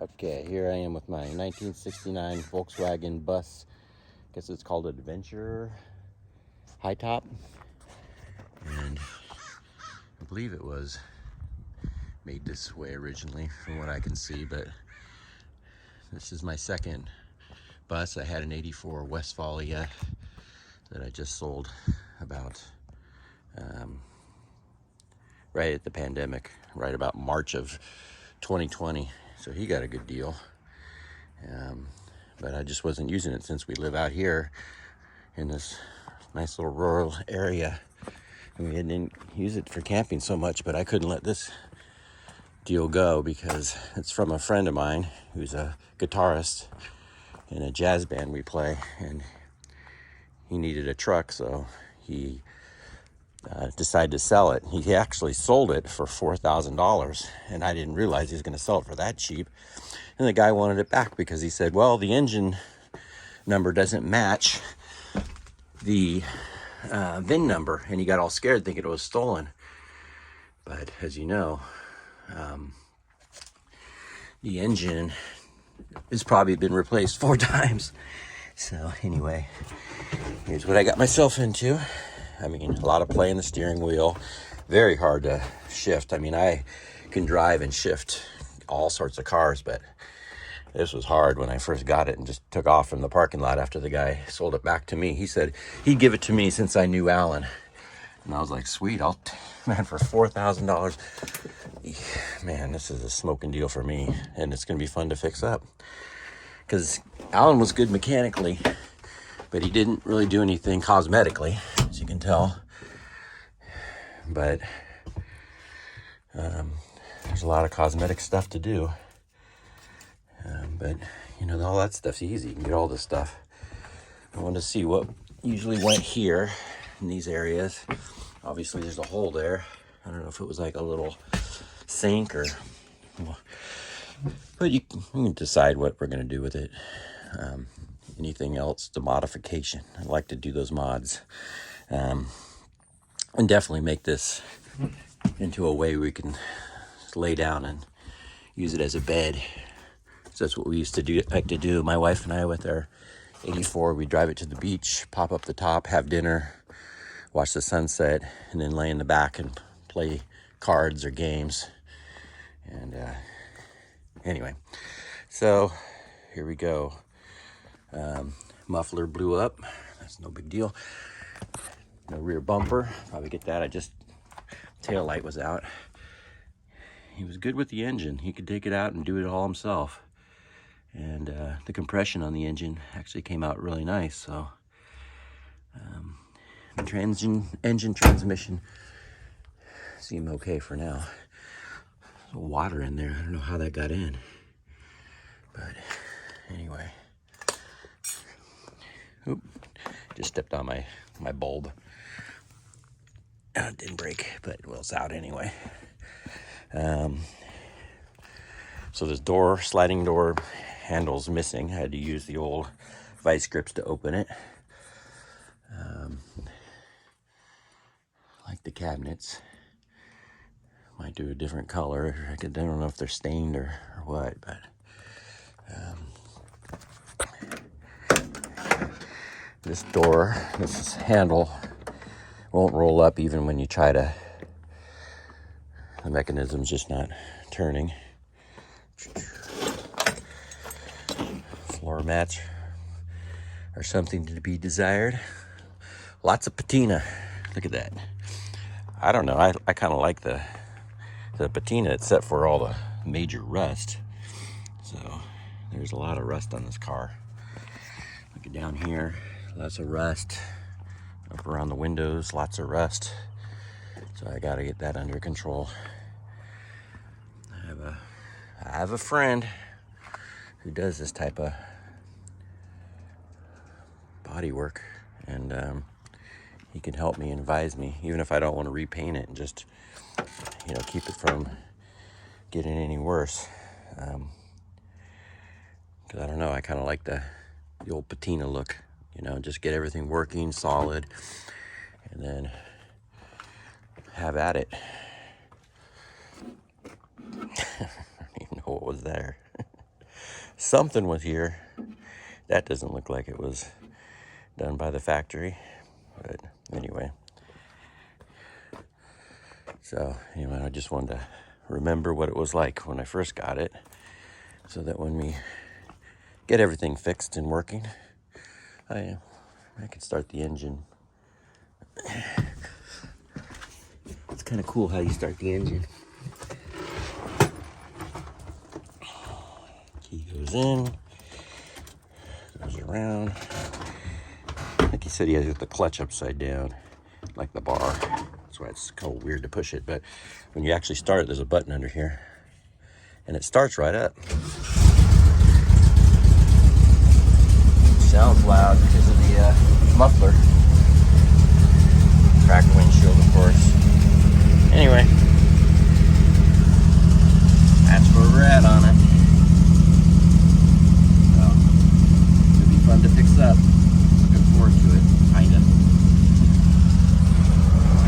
Okay, here I am with my 1969 Volkswagen bus. I guess it's called Adventure Hightop. And I believe it was made this way originally from what I can see, but this is my second bus. I had an 84 Westphalia that I just sold about right at the pandemic, right about March of 2020. So he got a good deal. But I just wasn't using it since we live out here in this nice little rural area. And we didn't use it for camping so much, but I couldn't let this deal go because it's from a friend of mine who's a guitarist in a jazz band we play, and he needed a truck, so he decided to sell it. He actually sold it for $4,000, and I didn't realize he was going to sell it for that cheap. And the guy wanted it back because he said, well, the engine number doesn't match the VIN number, and he got all scared thinking it was stolen. But as you know, the engine has probably been replaced 4 times. So anyway, here's what I got myself into. I mean, a lot of play in the steering wheel, very hard to shift. I mean, I can drive and shift all sorts of cars, but this was hard when I first got it and just took off from the parking lot after the guy sold it back to me. He said he'd give it to me since I knew Alan. And I was like, sweet, man, for $4,000. Man, this is a smoking deal for me, and it's going to be fun to fix up. Because Alan was good mechanically, but he didn't really do anything cosmetically, as you can tell. But there's a lot of cosmetic stuff to do. But, you know, all that stuff's easy. You can get all this stuff. I wanted to see what usually went here in these areas. Obviously, there's a hole there. I don't know if it was like a little sink or... But you can decide what we're going to do with it. Anything else, the modification. I like to do those mods. And definitely make this into a way we can lay down and use it as a bed. So that's what we used to do. Like to do, my wife and I, with our 84, we drive it to the beach, pop up the top, have dinner, watch the sunset, and then lay in the back and play cards or games. And anyway, so here we go. Muffler blew up. That's no big deal. No rear bumper. Probably get that. Tail light was out. He was good with the engine. He could take it out and do it all himself. And the compression on the engine actually came out really nice. So the engine transmission seem okay for now. There's water in there. I don't know how that got in. But anyway. Oop, just stepped on my bulb. It didn't break, but well, it's out anyway. So this sliding door handle's missing. I had to use the old vice grips to open it. Like the cabinets. Might do a different color. I don't know if they're stained or what, but this handle won't roll up even when you try to. The mechanism's just not turning. Floor mats are something to be desired. Lots of patina. Look at that. I don't know. I kind of like the patina, except for all the major rust. So there's a lot of rust on this car. Look at down here. Lots of rust. Up around the windows, lots of rust. So I got to get that under control. I have a friend who does this type of body work, and he can help me and advise me, even if I don't want to repaint it, and just, you know, keep it from getting any worse. Because I don't know, I kind of like the old patina look, you know, just get everything working solid, and then have at it. I don't even know what was there. something with here. That doesn't look like it was done by the factory, but anyway. So anyway, I just wanted to remember what it was like when I first got it, so that when we get everything fixed and working, I can start the engine. It's kind of cool how you start the engine. Key goes in, goes around. Like he said, he has the clutch upside down, like the bar. That's why it's kind of weird to push it. But when you actually start it, there's a button under here, and it starts right up. Sounds loud because of the muffler. Cracked windshield, of course. Anyway, that's where we're at on it.